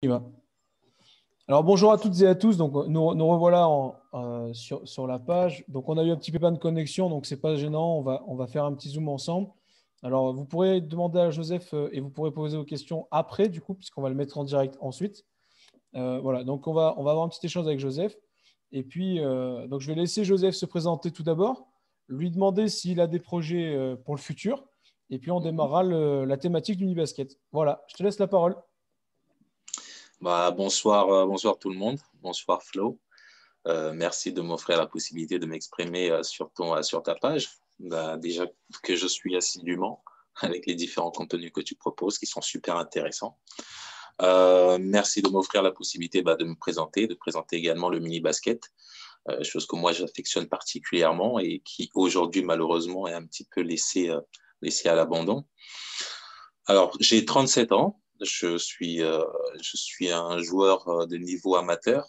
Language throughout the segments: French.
Y va. Alors bonjour à toutes et à tous. Donc nous revoilà sur la page. Donc on a eu un petit pépin de connexion, donc c'est pas gênant. On va faire un petit zoom ensemble. Alors vous pourrez demander à Joseph et vous pourrez poser vos questions après du coup puisqu'on va le mettre en direct ensuite. Voilà. Donc on va avoir un petit échange avec Joseph. Et puis donc je vais laisser Joseph se présenter tout d'abord, lui demander s'il a des projets pour le futur. Et puis on Mhm. démarrera la thématique du basket. Voilà. Je te laisse la parole. Bonsoir, bonsoir tout le monde. Bonsoir Flo. Merci de m'offrir la possibilité de m'exprimer sur ta page. Déjà que je suis assidûment avec les différents contenus que tu proposes qui sont super intéressants. Merci de m'offrir la possibilité de me présenter, de présenter également le mini basket, chose que moi j'affectionne particulièrement et qui aujourd'hui malheureusement est un petit peu laissé à l'abandon. Alors, j'ai 37 ans. Je suis un joueur de niveau amateur,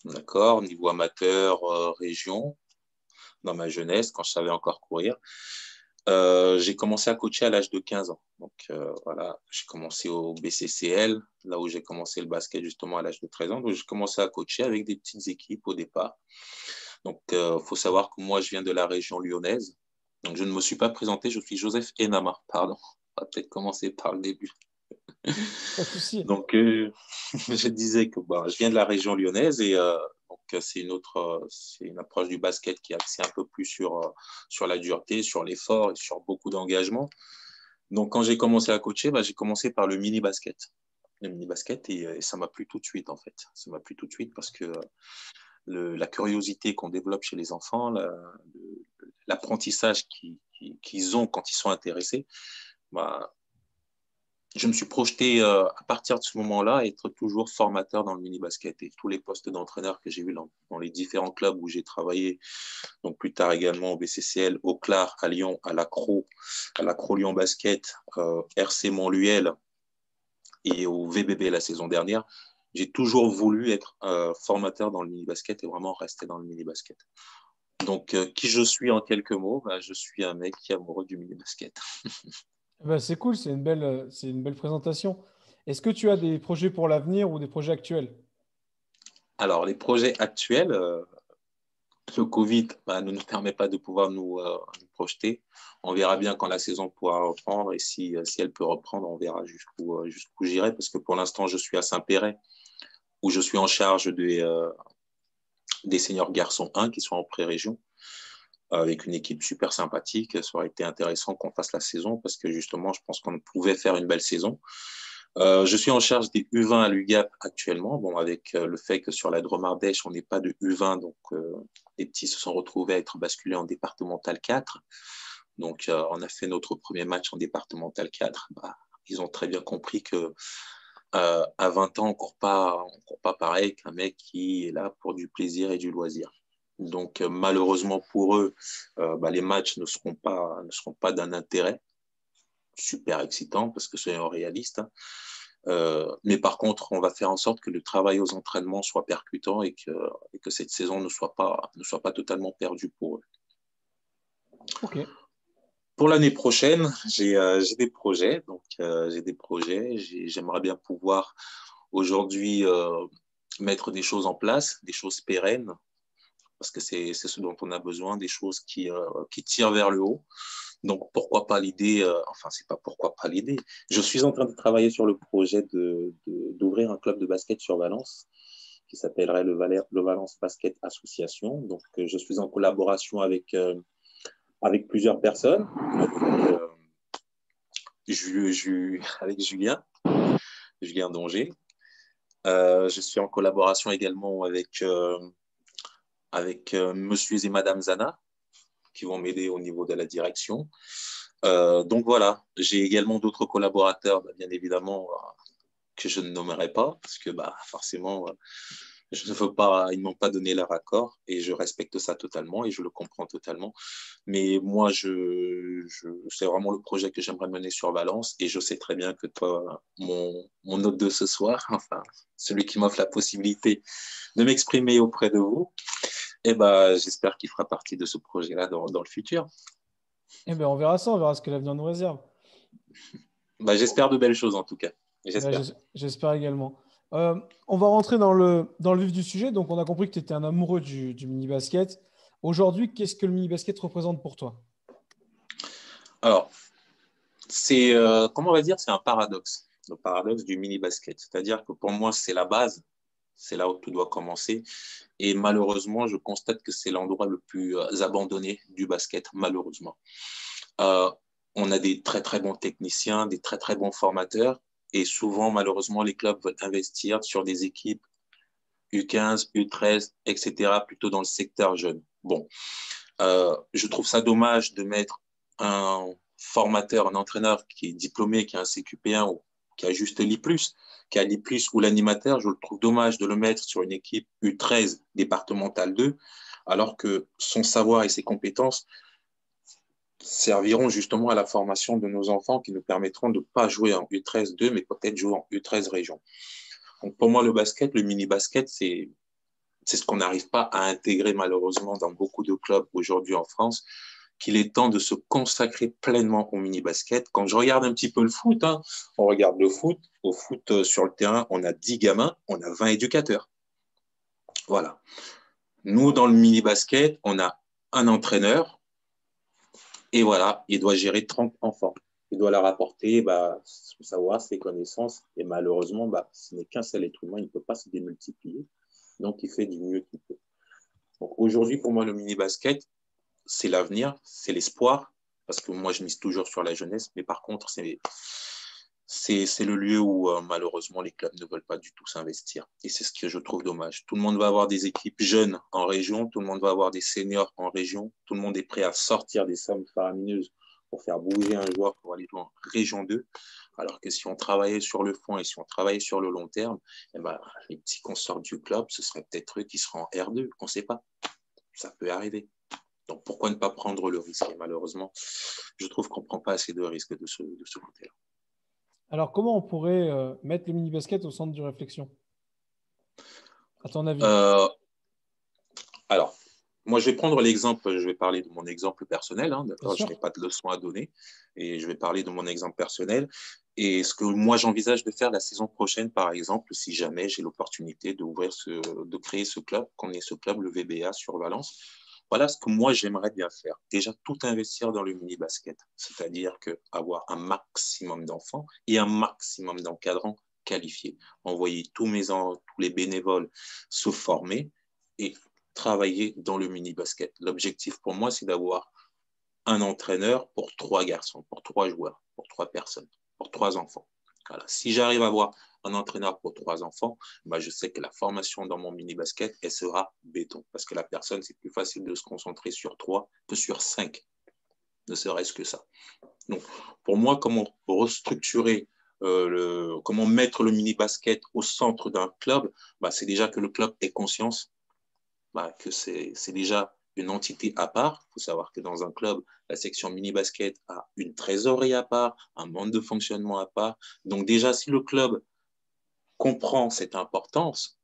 d'accord, niveau amateur région, dans ma jeunesse, quand je savais encore courir. J'ai commencé à coacher à l'âge de 15 ans. Donc, voilà, j'ai commencé au BCCL, là où j'ai commencé le basket justement à l'âge de 13 ans. Donc, j'ai commencé à coacher avec des petites équipes au départ. Donc, faut savoir que moi, je viens de la région lyonnaise. Donc, je ne me suis pas présenté, je suis Joseph Enama, pardon. On va peut-être commencer par le début. Pas de souci. Donc, je disais que je viens de la région lyonnaise et c'est une approche du basket qui est axée un peu plus sur la dureté, sur l'effort et sur beaucoup d'engagement. Donc, quand j'ai commencé à coacher, j'ai commencé par le mini basket. Le mini basket et ça m'a plu tout de suite en fait. Ça m'a plu tout de suite parce que la curiosité qu'on développe chez les enfants, l'apprentissage qu'ils ont quand ils sont intéressés, bah, je me suis projeté à partir de ce moment-là à être toujours formateur dans le mini-basket et tous les postes d'entraîneur que j'ai eu dans les différents clubs où j'ai travaillé, donc plus tard également au BCCL, au CLAR, à Lyon, à l'Accro Lyon Basket, RC Montluel et au VBB la saison dernière, j'ai toujours voulu être formateur dans le mini-basket et vraiment rester dans le mini-basket. Donc, qui je suis en quelques mots, je suis un mec qui est amoureux du mini-basket. C'est cool, c'est une belle présentation. Est-ce que tu as des projets pour l'avenir ou des projets actuels? Alors, les projets actuels, le Covid ne nous permet pas de pouvoir nous projeter. On verra bien quand la saison pourra reprendre et si elle peut reprendre, on verra jusqu'où j'irai parce que pour l'instant, je suis à Saint-Péret où je suis en charge des seniors garçons 1 qui sont en pré-région avec une équipe super sympathique. Ça aurait été intéressant qu'on fasse la saison parce que justement, je pense qu'on pouvait faire une belle saison. Je suis en charge des U20 à l'UGAP actuellement, avec le fait que sur la Drôme Ardèche, on n'est pas de U20, donc les petits se sont retrouvés à être basculés en départemental 4. Donc, on a fait notre premier match en départemental 4. Ils ont très bien compris que à 20 ans, on court pas pareil qu'un mec qui est là pour du plaisir et du loisir. Donc, malheureusement pour eux, les matchs ne seront pas d'un intérêt super excitant parce que soyons réalistes. Mais par contre, on va faire en sorte que le travail aux entraînements soit percutant et que cette saison ne soit pas totalement perdue pour eux. Ok. Pour l'année prochaine, j'ai des projets. Donc, j'aimerais bien pouvoir aujourd'hui mettre des choses en place, des choses pérennes, parce que c'est ce dont on a besoin, des choses qui tirent vers le haut. Donc, pourquoi pas l'idée, c'est pas pourquoi pas l'idée. Je suis en train de travailler sur le projet d'ouvrir un club de basket sur Valence qui s'appellerait le Valence Basket Association. Donc, je suis en collaboration avec plusieurs personnes, avec Julien Donger. Je suis en collaboration également avec Monsieur et Madame Zana, qui vont m'aider au niveau de la direction. Donc voilà, j'ai également d'autres collaborateurs, bien évidemment, que je ne nommerai pas, parce que forcément, je ne veux pas, ils ne m'ont pas donné leur accord, et je respecte ça totalement, et je le comprends totalement. Mais moi, c'est vraiment le projet que j'aimerais mener sur Valence, et je sais très bien que toi, mon hôte de ce soir, celui qui m'offre la possibilité de m'exprimer auprès de vous, j'espère qu'il fera partie de ce projet-là dans le futur. Eh bien, on verra ça, on verra ce que l'avenir nous réserve. J'espère de belles choses en tout cas. J'espère. J'espère également. On va rentrer dans le vif du sujet. Donc, on a compris que tu étais un amoureux du mini-basket. Aujourd'hui, qu'est-ce que le mini-basket représente pour toi? Alors, comment on va dire, c'est un paradoxe, le paradoxe du mini-basket. C'est-à-dire que pour moi, c'est la base, c'est là où tout doit commencer. Et malheureusement, je constate que c'est l'endroit le plus abandonné du basket, malheureusement. Euh, on a des très, très bons techniciens, des très, très bons formateurs. Et souvent, malheureusement, les clubs veulent investir sur des équipes U15, U13, etc., plutôt dans le secteur jeune. Bon, je trouve ça dommage de mettre un formateur, un entraîneur qui est diplômé, qui a un CQP1 ou qui a juste l'I+, qui a l'I+, ou l'animateur, je le trouve dommage de le mettre sur une équipe U13 départementale 2, alors que son savoir et ses compétences serviront justement à la formation de nos enfants qui nous permettront de ne pas jouer en U13 2, mais peut-être jouer en U13 région. Donc pour moi, le basket, le mini-basket, c'est ce qu'on n'arrive pas à intégrer malheureusement dans beaucoup de clubs aujourd'hui en France, qu'il est temps de se consacrer pleinement au mini-basket. Quand je regarde un petit peu le foot, hein, on regarde le foot, au foot sur le terrain, on a 10 gamins, on a 20 éducateurs. Voilà. Nous, dans le mini-basket, on a un entraîneur et voilà, il doit gérer 30 enfants. Il doit leur apporter son savoir, ses connaissances et malheureusement, ce n'est qu'un seul être humain, il ne peut pas se démultiplier. Donc, il fait du mieux qu'il peut. Donc, aujourd'hui, pour moi, le mini-basket, c'est l'avenir, c'est l'espoir, parce que moi, je mise toujours sur la jeunesse, mais par contre, c'est le lieu où, malheureusement, les clubs ne veulent pas du tout s'investir. Et c'est ce que je trouve dommage. Tout le monde va avoir des équipes jeunes en région, tout le monde va avoir des seniors en région, tout le monde est prêt à sortir des sommes faramineuses pour faire bouger un joueur pour aller jouer en région 2. Alors que si on travaillait sur le fond et si on travaillait sur le long terme, les petits qu'on sort du club, ce serait peut-être eux qui seront en R2, on ne sait pas. Ça peut arriver. Donc, pourquoi ne pas prendre le risque? Et malheureusement, je trouve qu'on ne prend pas assez de risques de ce côté-là. Alors, comment on pourrait mettre le mini-basket au centre de réflexion, à ton avis? Euh, alors, moi, je vais prendre l'exemple, je vais parler de mon exemple personnel, hein, Bien d'accord? Je sûr. n'ai pas de leçon à donner et je vais parler de mon exemple personnel. Et ce que moi, j'envisage de faire la saison prochaine, par exemple, si jamais j'ai l'opportunité de créer ce club, qu'on ait ce club, le VBA sur Valence. Voilà ce que moi, j'aimerais bien faire. Déjà, tout investir dans le mini-basket, c'est-à-dire avoir un maximum d'enfants et un maximum d'encadrants qualifiés. Envoyer tous les bénévoles se former et travailler dans le mini-basket. L'objectif pour moi, c'est d'avoir un entraîneur pour 3 garçons, pour 3 joueurs, pour 3 personnes, pour 3 enfants. Voilà. Si j'arrive à avoir un entraîneur pour 3 enfants, je sais que la formation dans mon mini-basket, elle sera béton. Parce que la personne, c'est plus facile de se concentrer sur 3 que sur 5, ne serait-ce que ça. Donc, pour moi, comment restructurer comment mettre le mini-basket au centre d'un club, c'est déjà que le club ait conscience que c'est déjà une entité à part. Il faut savoir que dans un club, la section mini-basket a une trésorerie à part, un mode de fonctionnement à part. Donc déjà, si le club comprend cette importance,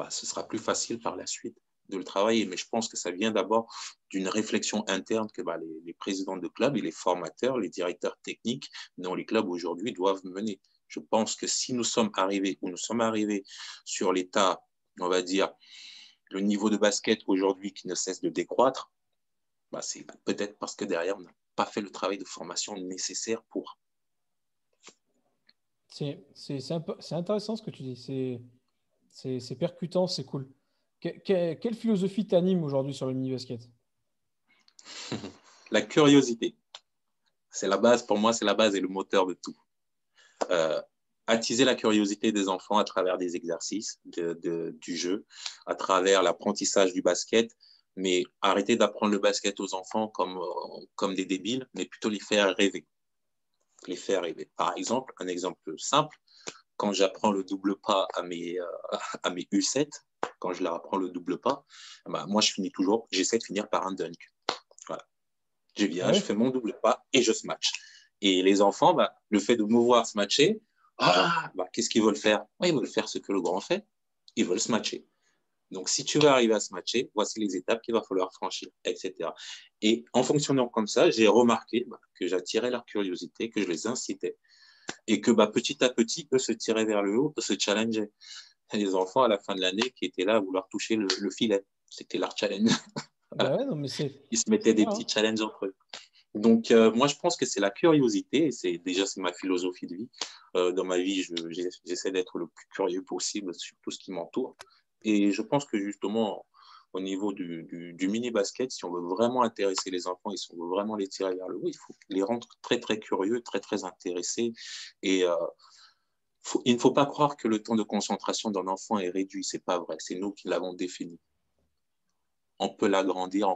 ce sera plus facile par la suite de le travailler. Mais je pense que ça vient d'abord d'une réflexion interne que les présidents de clubs et les formateurs, les directeurs techniques dans les clubs aujourd'hui doivent mener. Je pense que si nous sommes arrivés sur l'état, on va dire, le niveau de basket aujourd'hui qui ne cesse de décroître, c'est peut-être parce que derrière, on n'a pas fait le travail de formation nécessaire pour. C'est intéressant ce que tu dis. C'est percutant, c'est cool. Quelle philosophie t'anime aujourd'hui sur le mini-basket? La curiosité, c'est la base, pour moi, c'est la base et le moteur de tout. Attiser la curiosité des enfants à travers des exercices du jeu, à travers l'apprentissage du basket, mais arrêter d'apprendre le basket aux enfants comme des débiles, mais plutôt les faire rêver. Les faire rêver. Par exemple, un exemple simple, quand j'apprends le double pas à mes U7, quand je leur apprends le double pas, moi, j'essaie de finir par un dunk. Voilà. Je Ah viens, je ouais? fais mon double pas et je smatch. Et les enfants, le fait de me voir se matcher, qu'est-ce qu'ils veulent faire? Ils veulent faire ce que le grand fait. Ils veulent se matcher. Donc, si tu veux arriver à se matcher, voici les étapes qu'il va falloir franchir, etc. Et en fonctionnant comme ça, j'ai remarqué que j'attirais leur curiosité, que je les incitais. et que petit à petit, eux se tiraient vers le haut, se challengeaient. Et les enfants, à la fin de l'année, qui étaient là à vouloir toucher le filet. C'était leur challenge. Bah Voilà. ouais, non, mais Ils se mettaient des bien, petits hein. challenges entre eux. Donc, moi, je pense que c'est la curiosité. Et c'est ma philosophie de vie. Dans ma vie, j'essaie d'être le plus curieux possible sur tout ce qui m'entoure. Et je pense que justement, au niveau du mini-basket, si on veut vraiment intéresser les enfants et si on veut vraiment les tirer vers le haut, il faut les rendre très, très curieux, très, très intéressés. Et il ne faut pas croire que le temps de concentration d'un enfant est réduit. C'est pas vrai. C'est nous qui l'avons défini. On peut l'agrandir en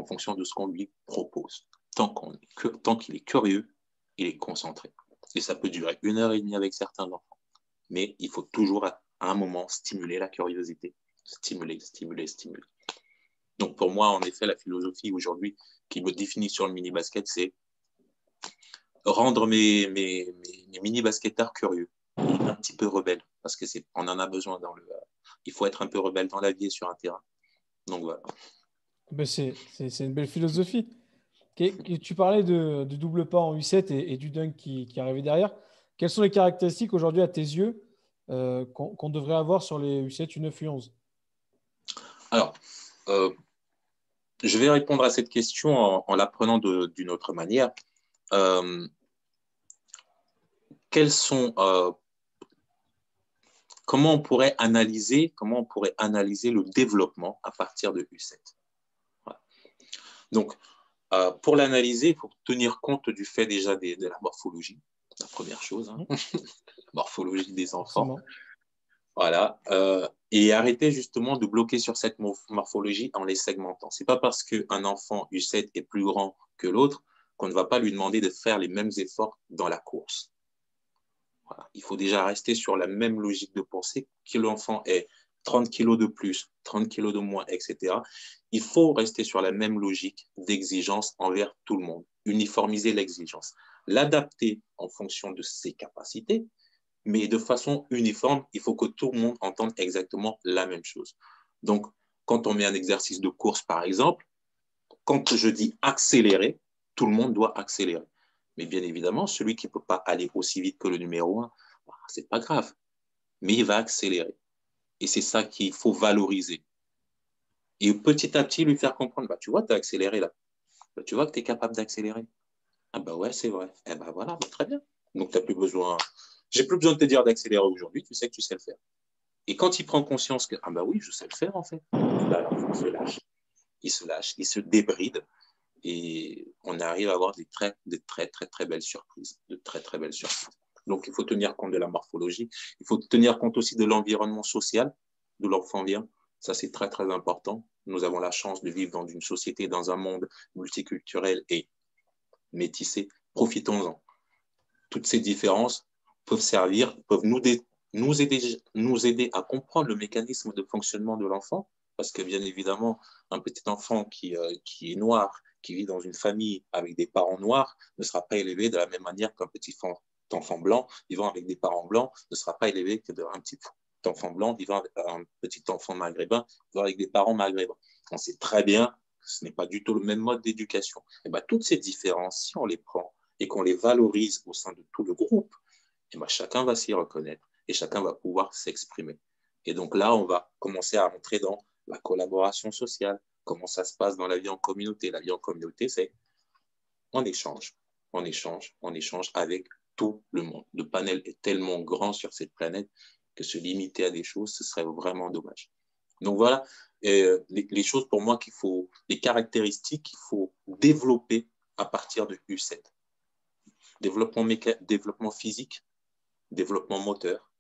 fonction de ce qu'on lui propose. Tant qu'il est curieux, il est concentré. Et ça peut durer 1 heure et demie avec certains enfants. Mais il faut toujours, à un moment, stimuler la curiosité. Stimuler, stimuler, stimuler. Donc, pour moi, en effet, la philosophie aujourd'hui qui me définit sur le mini-basket, c'est rendre mes mini-basketteurs curieux, un petit peu rebelles, parce on en a besoin il faut être un peu rebelle dans la vie et sur un terrain. Donc, voilà. Ben, c'est une belle philosophie. Tu parlais du double pas en U7 et du dunk qui arrivait derrière. Quelles sont les caractéristiques aujourd'hui à tes yeux qu'on devrait avoir sur les U7, U9, U11? Alors, euh, je vais répondre à cette question en la prenant d'une autre manière. Euh, quels sont, comment on pourrait analyser le développement à partir de U7? Voilà. Donc, pour l'analyser, il faut tenir compte du fait déjà de la morphologie, la première chose, hein, la morphologie des enfants. Forcément. Voilà. Et arrêter justement de bloquer sur cette morphologie en les segmentant. C'est pas parce qu'un enfant U7 est plus grand que l'autre qu'on ne va pas lui demander de faire les mêmes efforts dans la course. Voilà. Il faut déjà rester sur la même logique de pensée que l'enfant ait 30 kilos de plus, 30 kilos de moins, etc. Il faut rester sur la même logique d'exigence envers tout le monde. Uniformiser l'exigence. L'adapter en fonction de ses capacités, mais de façon uniforme, il faut que tout le monde entende exactement la même chose. Donc, quand on met un exercice de course, par exemple, quand je dis accélérer, tout le monde doit accélérer. Mais bien évidemment, celui qui ne peut pas aller aussi vite que le numéro 1, ce n'est pas grave, mais il va accélérer. Et c'est ça qu'il faut valoriser. Et petit à petit, lui faire comprendre, tu vois, tu as accéléré là. Tu vois que tu es capable d'accélérer. Ah bah ouais, c'est vrai. Eh ben voilà, très bien. Donc, tu n'as plus besoin. J'ai plus besoin de te dire d'accélérer aujourd'hui, tu sais que tu sais le faire. Et quand il prend conscience que, ah bah oui, je sais le faire en fait, alors il se lâche, il se débride et on arrive à avoir de très, très, très belles surprises, de très, très belles surprises. Donc il faut tenir compte de la morphologie, il faut tenir compte aussi de l'environnement social d'où l'enfant vient. Ça, c'est très, très important. Nous avons la chance de vivre dans une société, dans un monde multiculturel et métissé. Profitons-en. Toutes ces différences peuvent servir, peuvent nous aider à comprendre le mécanisme de fonctionnement de l'enfant, parce que bien évidemment, un petit enfant qui est noir, qui vit dans une famille avec des parents noirs, ne sera pas élevé de la même manière qu'un petit enfant blanc vivant avec des parents blancs ne sera pas élevé que d'un petit enfant blanc vivant avec un petit enfant maghrébin vivant avec des parents maghrébins. On sait très bien que ce n'est pas du tout le même mode d'éducation. Et ben, toutes ces différences, si on les prend et qu'on les valorise au sein de tout le groupe, et ben chacun va s'y reconnaître et chacun va pouvoir s'exprimer. Et donc là, on va commencer à rentrer dans la collaboration sociale, comment ça se passe dans la vie en communauté. La vie en communauté, c'est on échange, on échange, on échange avec tout le monde. Le panel est tellement grand sur cette planète que se limiter à des choses, ce serait vraiment dommage. Donc voilà, les choses pour moi les caractéristiques qu'il faut développer à partir de U7. Développement physique, développement moteur,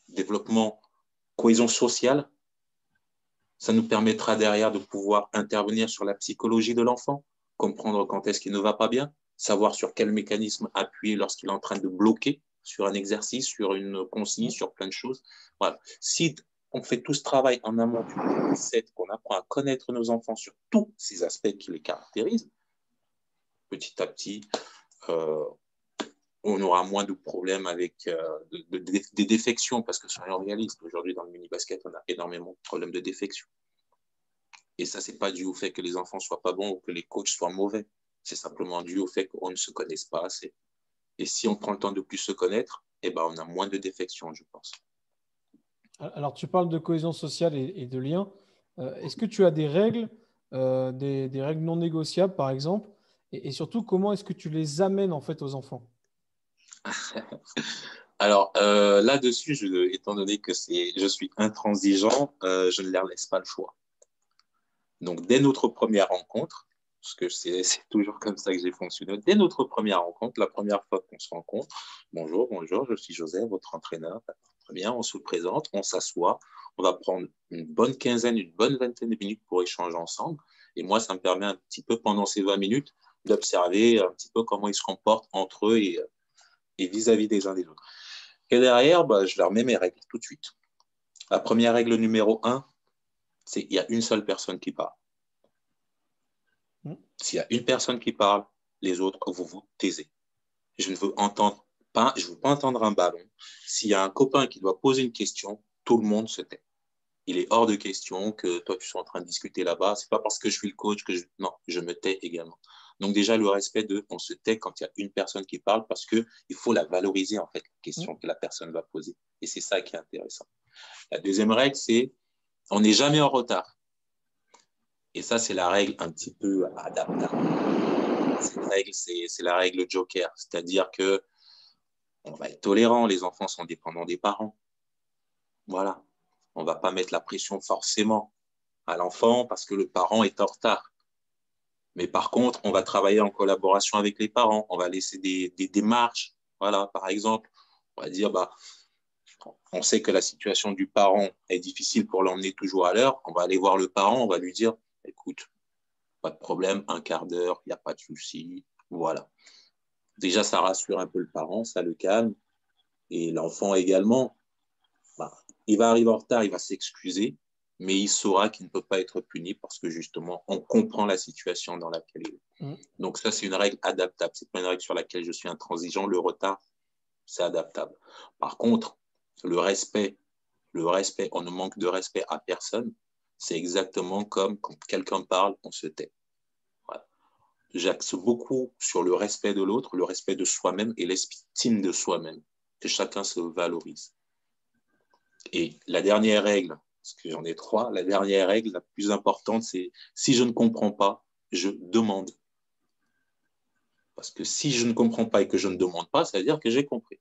développement cohésion sociale. Ça nous permettra derrière de pouvoir intervenir sur la psychologie de l'enfant, comprendre quand est-ce qu'il ne va pas bien, savoir sur quel mécanisme appuyer lorsqu'il est en train de bloquer sur un exercice, sur une consigne, sur plein de choses. Voilà. Si on fait tout ce travail en amont du set, qu'on apprend à connaître nos enfants sur tous ces aspects qui les caractérisent, petit à petit, euh, on aura moins de problèmes avec des défections, parce que soyons réalistes, aujourd'hui dans le mini-basket, on a énormément de problèmes de défection. Et ça, c'est pas dû au fait que les enfants soient pas bons ou que les coachs soient mauvais. C'est simplement dû au fait qu'on ne se connaisse pas assez. Et si on prend le temps de plus se connaître, eh ben, on a moins de défections, je pense. Alors, tu parles de cohésion sociale et de lien. Est-ce que tu as des règles, des règles non négociables, par exemple? Et surtout, comment est-ce que tu les amènes en fait aux enfants? Alors là-dessus, étant donné que je suis intransigeant, je ne leur laisse pas le choix. Donc, dès notre première rencontre, parce que c'est toujours comme ça que j'ai fonctionné, dès notre première rencontre, la première fois qu'on se rencontre, bonjour, je suis Joseph, votre entraîneur. Très bien, on se présente, on s'assoit, on va prendre une bonne quinzaine, une bonne vingtaine de minutes pour échanger ensemble. Et moi, ça me permet un petit peu, pendant ces 20 minutes, d'observer un petit peu comment ils se comportent entre eux et vis-à-vis des uns des autres. Et derrière, bah, je leur mets mes règles tout de suite. La première règle numéro 1, c'est qu'il y a une seule personne qui parle. S'il y a une personne qui parle, les autres, vous vous taisez. Je ne veux pas entendre un ballon. S'il y a un copain qui doit poser une question, tout le monde se tait. Il est hors de question que toi, tu sois en train de discuter là-bas. C'est pas parce que je suis le coach que non, je me tais également. Donc déjà, le respect on se tait quand il y a une personne qui parle parce qu'il faut la valoriser, en fait, la question que la personne va poser. Et c'est ça qui est intéressant. La deuxième règle, c'est on n'est jamais en retard. Et ça, c'est la règle un petit peu adaptable. Cette règle, c'est la règle Joker. C'est-à-dire que on va être tolérant. Les enfants sont dépendants des parents. Voilà. On ne va pas mettre la pression forcément à l'enfant parce que le parent est en retard. Mais par contre, on va travailler en collaboration avec les parents. On va laisser des démarches. Voilà, par exemple, on va dire, bah, on sait que la situation du parent est difficile pour l'emmener toujours à l'heure. On va aller voir le parent, on va lui dire, écoute, pas de problème, un quart d'heure, il n'y a pas de souci. Voilà. Déjà, ça rassure un peu le parent, ça le calme. Et l'enfant également, bah, il va arriver en retard, il va s'excuser, mais il saura qu'il ne peut pas être puni parce que justement, on comprend la situation dans laquelle il est. Donc ça, c'est une règle adaptable. C'est pas une règle sur laquelle je suis intransigeant. Le retard, c'est adaptable. Par contre, le respect, on ne manque de respect à personne. C'est exactement comme quand quelqu'un parle, on se tait. Voilà. J'axe beaucoup sur le respect de l'autre, le respect de soi-même et l'estime de soi-même, que chacun se valorise. Et la dernière règle, parce que j'en ai 3, la dernière règle, la plus importante, c'est si je ne comprends pas, je demande. Parce que si je ne comprends pas et que je ne demande pas, ça veut dire que j'ai compris.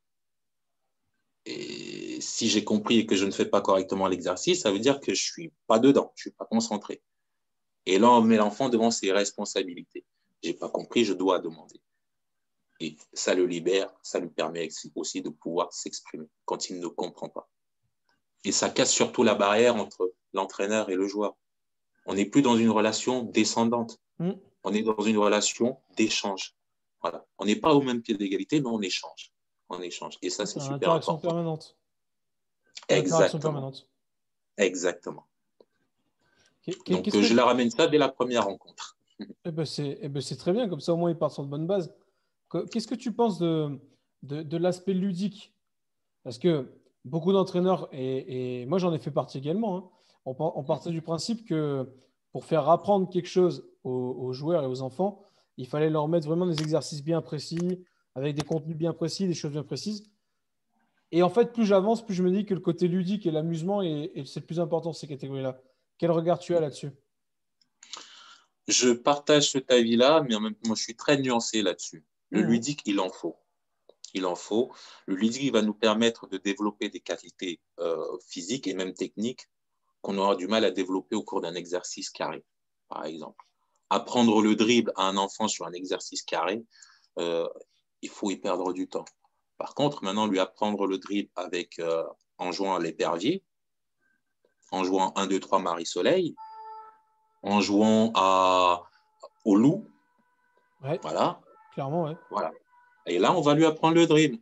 Et si j'ai compris et que je ne fais pas correctement l'exercice, ça veut dire que je ne suis pas dedans, je ne suis pas concentré. Et là, on met l'enfant devant ses responsabilités. Je n'ai pas compris, je dois demander. Et ça le libère, ça lui permet aussi de pouvoir s'exprimer quand il ne comprend pas. Et ça casse surtout la barrière entre l'entraîneur et le joueur. On n'est plus dans une relation descendante. On est dans une relation d'échange. Voilà. On n'est pas au même pied d'égalité, mais on échange. On échange. Et ça, c'est super Interaction important. permanente. Interaction Exactement. permanente. Exactement. Donc, Qu'est-ce que je leur ramène ça dès la première rencontre. c'est très bien, comme ça au moins ils partent sur de bonnes bases. Qu'est-ce que tu penses de l'aspect ludique? Parce que beaucoup d'entraîneurs, et moi j'en ai fait partie également, hein, on partait du principe que pour faire apprendre quelque chose aux joueurs et aux enfants, il fallait leur mettre vraiment des exercices bien précis, avec des contenus bien précis, des choses bien précises. Et en fait, plus j'avance, plus je me dis que le côté ludique et l'amusement, c'est le plus important de ces catégories-là. Quel regard tu as là-dessus? Je partage cet avis-là, mais en même temps, moi, je suis très nuancé là-dessus. Le ludique, il en faut. Il en faut. Le ludique va nous permettre de développer des qualités physiques et même techniques qu'on aura du mal à développer au cours d'un exercice carré, par exemple. Apprendre le dribble à un enfant sur un exercice carré, il faut y perdre du temps. Par contre, maintenant, lui apprendre le dribble en jouant à l'épervier, en jouant 1, 2, 3 Marie-Soleil, en jouant au loup, Ouais, voilà. clairement, ouais. Voilà. Et là, on va lui apprendre le dribble.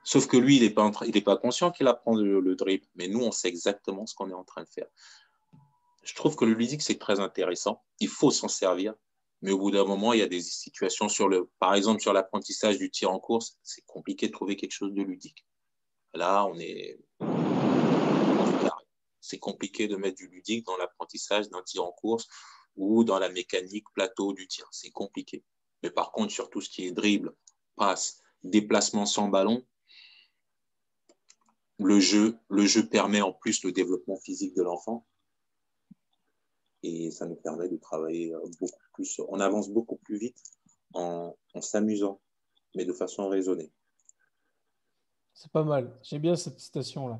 Sauf que lui, il n'est pas conscient qu'il apprend le dribble. Mais nous, on sait exactement ce qu'on est en train de faire. Je trouve que le ludique, c'est très intéressant. Il faut s'en servir. Mais au bout d'un moment, il y a des situations par exemple, sur l'apprentissage du tir en course, c'est compliqué de trouver quelque chose de ludique. Là, on est carré. C'est compliqué de mettre du ludique dans l'apprentissage d'un tir en course ou dans la mécanique plateau du tir. C'est compliqué. Mais par contre, sur tout ce qui est dribble, passe déplacement sans ballon. Le jeu permet en plus le développement physique de l'enfant et ça nous permet de travailler beaucoup plus. On avance beaucoup plus vite en s'amusant, mais de façon raisonnée. C'est pas mal. J'aime bien cette citation-là.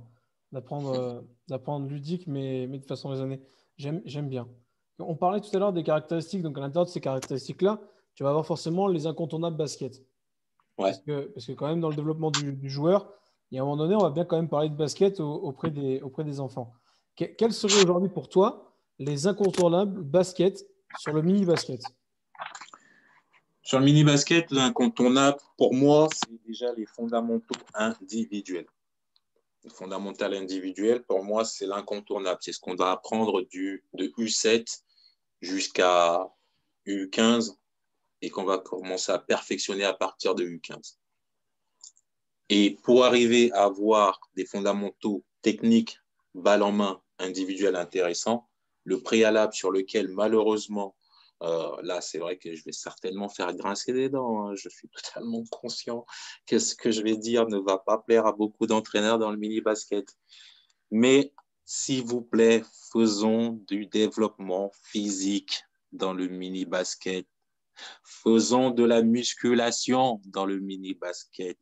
D'apprendre ludique, mais de façon raisonnée. J'aime bien. On parlait tout à l'heure des caractéristiques. Donc, à l'intérieur de ces caractéristiques-là, tu vas avoir forcément les incontournables basket. Ouais. Parce que quand même, dans le développement du joueur, il y a un moment donné, on va bien quand même parler de basket auprès des enfants. Quels seraient aujourd'hui pour toi les incontournables basket sur le mini-basket? Sur le mini-basket, l'incontournable, pour moi, c'est déjà les fondamentaux individuels. Le fondamental individuel, pour moi, c'est l'incontournable. C'est ce qu'on va apprendre de U7 jusqu'à U15 et qu'on va commencer à perfectionner à partir de U15. Et pour arriver à avoir des fondamentaux techniques, balle en main, individuels intéressants, le préalable sur lequel, malheureusement, là, c'est vrai que je vais certainement faire grincer des dents. Hein. Je suis totalement conscient que ce que je vais dire ne va pas plaire à beaucoup d'entraîneurs dans le mini-basket. Mais, s'il vous plaît, faisons du développement physique dans le mini-basket. Faisons de la musculation dans le mini-basket.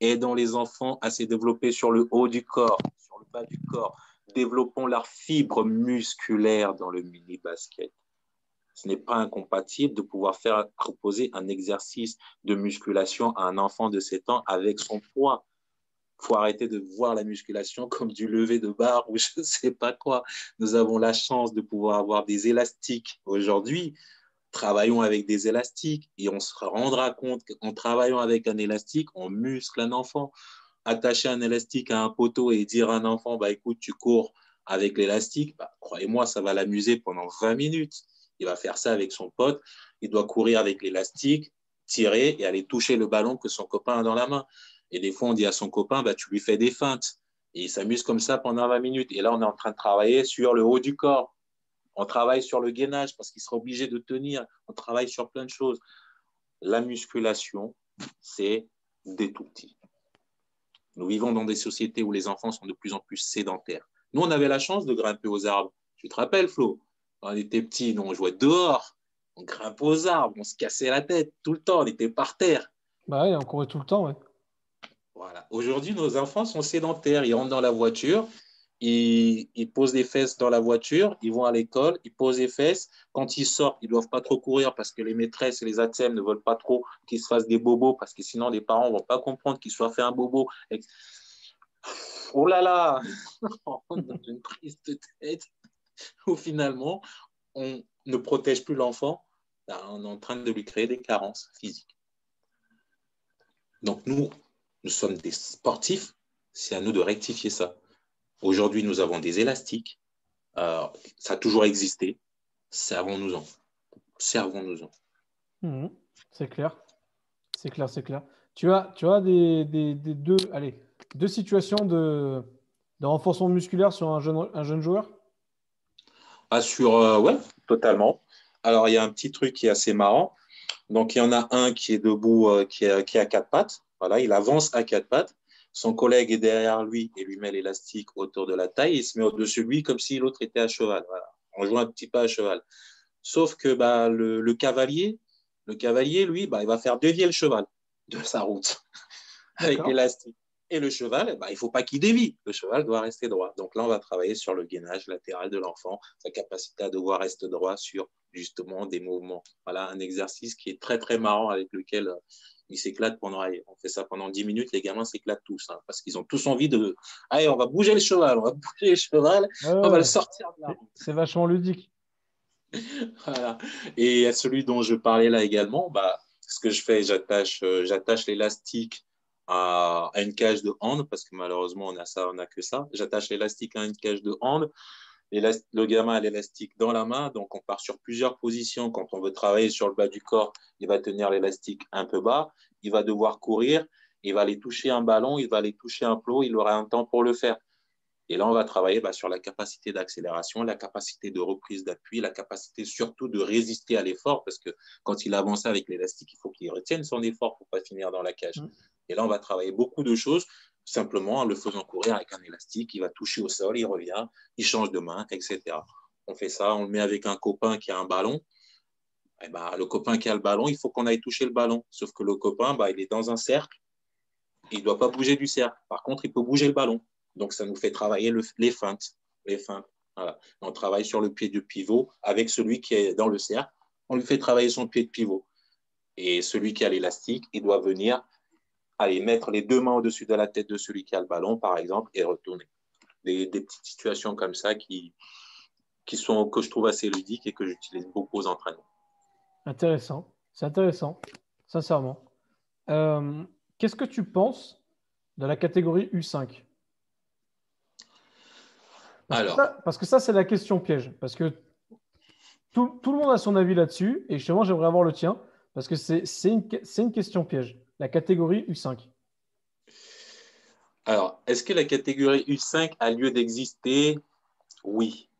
Aidons les enfants à se développer sur le haut du corps, sur le bas du corps. Développons leurs fibres musculaires dans le mini-basket. Ce n'est pas incompatible de pouvoir faire proposer un exercice de musculation à un enfant de 7 ans avec son poids. Il faut arrêter de voir la musculation comme du lever de barre ou je ne sais pas quoi. Nous avons la chance de pouvoir avoir des élastiques aujourd'hui. Travaillons avec des élastiques et on se rendra compte qu'en travaillant avec un élastique, on muscle un enfant. Attacher un élastique à un poteau et dire à un enfant, bah, écoute, tu cours avec l'élastique, bah, croyez-moi, ça va l'amuser pendant 20 minutes. Il va faire ça avec son pote. Il doit courir avec l'élastique, tirer et aller toucher le ballon que son copain a dans la main. Et des fois, on dit à son copain, bah, tu lui fais des feintes. Et il s'amuse comme ça pendant 20 minutes. Et là, on est en train de travailler sur le haut du corps. On travaille sur le gainage parce qu'il sera obligé de tenir. On travaille sur plein de choses. La musculation, c'est des tout petits. Nous vivons dans des sociétés où les enfants sont de plus en plus sédentaires. Nous, on avait la chance de grimper aux arbres. Tu te rappelles, Flo? Quand on était petits, nous, on jouait dehors. On grimpait aux arbres, on se cassait la tête tout le temps, on était par terre. Bah ouais, on courait tout le temps, ouais. Voilà. Aujourd'hui, nos enfants sont sédentaires. Ils rentrent dans la voiture, ils posent des fesses dans la voiture, ils vont à l'école, ils posent des fesses. Quand ils sortent, ils ne doivent pas trop courir parce que les maîtresses et les ATSEM ne veulent pas trop qu'ils se fassent des bobos parce que sinon les parents ne vont pas comprendre qu'ils soient fait un bobo. Oh là là, on rentre dans une prise de tête où finalement on ne protège plus l'enfant, on est en train de lui créer des carences physiques. Donc nous sommes des sportifs, c'est à nous de rectifier ça. Aujourd'hui, nous avons des élastiques. Ça a toujours existé. Servons-nous-en. Servons-nous-en. Mhm. C'est clair. C'est clair, c'est clair. Tu as des deux situations de renforcement musculaire sur un jeune joueur? Ouais, totalement. Alors, il y a un petit truc qui est assez marrant. Donc, il y en a un qui est debout, qui est à quatre pattes. Voilà, il avance à quatre pattes. Son collègue est derrière lui et lui met l'élastique autour de la taille. Il se met au-dessus de lui comme si l'autre était à cheval. Voilà. On joue un petit peu à cheval. Sauf que bah, le cavalier, lui, bah, il va faire dévier le cheval de sa route avec D'accord. l'élastique. Et le cheval, bah, il ne faut pas qu'il dévie. Le cheval doit rester droit. Donc là, on va travailler sur le gainage latéral de l'enfant, sa capacité à devoir rester droit sur justement des mouvements. Voilà un exercice qui est très, très marrant avec lequel ils s'éclatent pendant. On fait ça pendant 10 minutes, les gamins s'éclatent tous hein, parce qu'ils ont tous envie de. Allez, on va bouger le cheval, Ouais, on va le ouais. sortir de la route. C'est vachement ludique. Voilà. Et à celui dont je parlais là également, bah, ce que je fais, j'attache l'élastique à une cage de hand, parce que malheureusement, on a que ça. J'attache l'élastique à une cage de hand. Le gamin a l'élastique dans la main, donc on part sur plusieurs positions. Quand on veut travailler sur le bas du corps, il va tenir l'élastique un peu bas, il va devoir courir, il va aller toucher un ballon, il va aller toucher un plot, il aura un temps pour le faire. Et là, on va travailler sur la capacité d'accélération, la capacité de reprise d'appui, la capacité surtout de résister à l'effort, parce que quand il avance avec l'élastique, il faut qu'il retienne son effort pour ne pas finir dans la cage. Mhm. Et là, on va travailler beaucoup de choses simplement en le faisant courir avec un élastique. Il va toucher au sol, il revient, il change de main, etc. On fait ça, on le met avec un copain qui a un ballon. Eh ben, le copain qui a le ballon, il faut qu'on aille toucher le ballon. Sauf que le copain, il est dans un cercle. Il ne doit pas bouger du cercle. Par contre, il peut bouger le ballon. Donc, ça nous fait travailler les feintes. Les feintes. Voilà. On travaille sur le pied de pivot avec celui qui est dans le cercle. On lui fait travailler son pied de pivot. Et celui qui a l'élastique, il doit venir aller mettre les deux mains au-dessus de la tête de celui qui a le ballon, par exemple, et retourner. Des petites situations comme ça que je trouve assez ludiques et que j'utilise beaucoup aux entraînements. Intéressant. C'est intéressant, sincèrement. Qu'est-ce que tu penses de la catégorie U5? Parce que ça, c'est la question piège. Parce que tout le monde a son avis là-dessus. Et justement, j'aimerais avoir le tien. Parce que c'est une question piège. La catégorie U5. Alors, est-ce que la catégorie U5 a lieu d'exister? Oui.